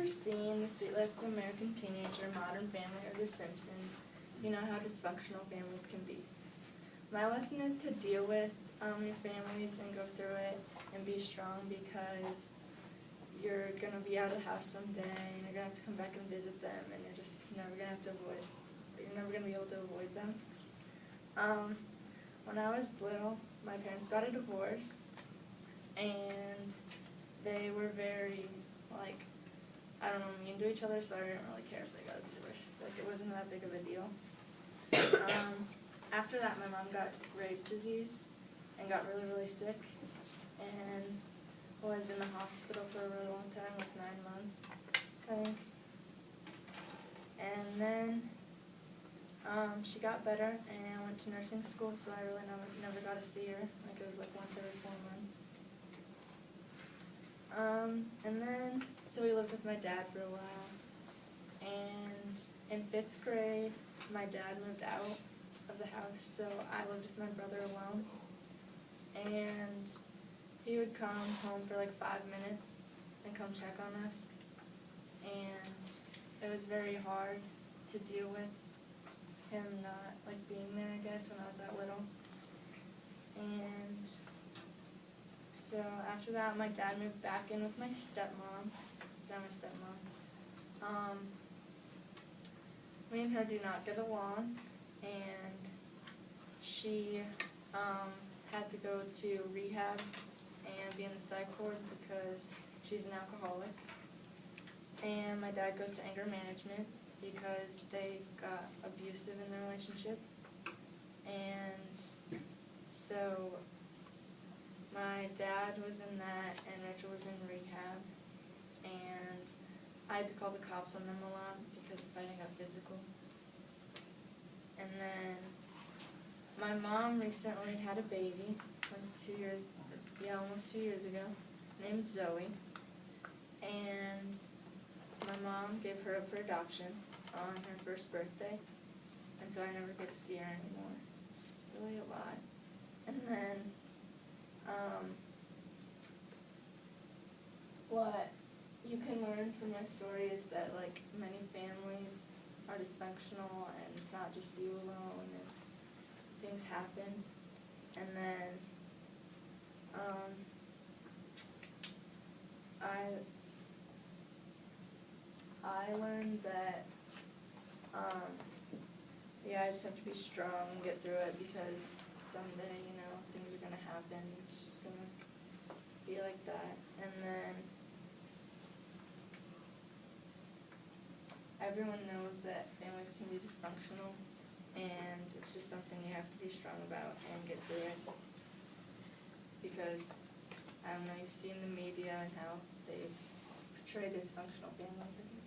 ever seen The Sweet Life of American Teenager, Modern Family, or The Simpsons, you know how dysfunctional families can be. My lesson is to deal with your families and go through it and be strong, because you're going to be out of the house someday and you're going to have to come back and visit them, and you're just never going to have to avoid, you're never going to be able to avoid them. When I was little, my parents got a divorce, and they were very, like, I don't know, mean to each other, so I didn't really care if they got a divorce. Like, it wasn't that big of a deal. After that, my mom got Graves' disease and got really, really sick, and was in the hospital for a really long time, like 9 months, I think. And then she got better and went to nursing school, so I really never got to see her. Like, it was like once every 4 months. And then, so we lived with my dad for a while. And in 5th grade, my dad moved out of the house, so I lived with my brother alone. And he would come home for like 5 minutes and come check on us. And it was very hard to deal with him not like being there, I guess, when I was that little. And so after that, my dad moved back in with my stepmom. It's not my stepmom. Me and her do not get along, and she had to go to rehab and be in the psych ward because she's an alcoholic. And my dad goes to anger management because they got abusive in their relationship. And so my dad was in that, and Rachel was in rehab, and I had to call the cops on them a lot because the fighting got physical. And then my mom recently had a baby, like almost 2 years ago, named Zoe. And my mom gave her up for adoption on her 1st birthday, and so I never get to see her anymore, really a lot. And then, what you can learn from my story is that, like, many families are dysfunctional, and it's not just you alone, and things happen. And then, I learned that, I just have to be strong and get through it, because someday, things are going to happen. It's just going to be like that. And then everyone knows that families can be dysfunctional, and it's just something you have to be strong about and get through it. Because, I don't know, you've seen the media and how they portray dysfunctional families.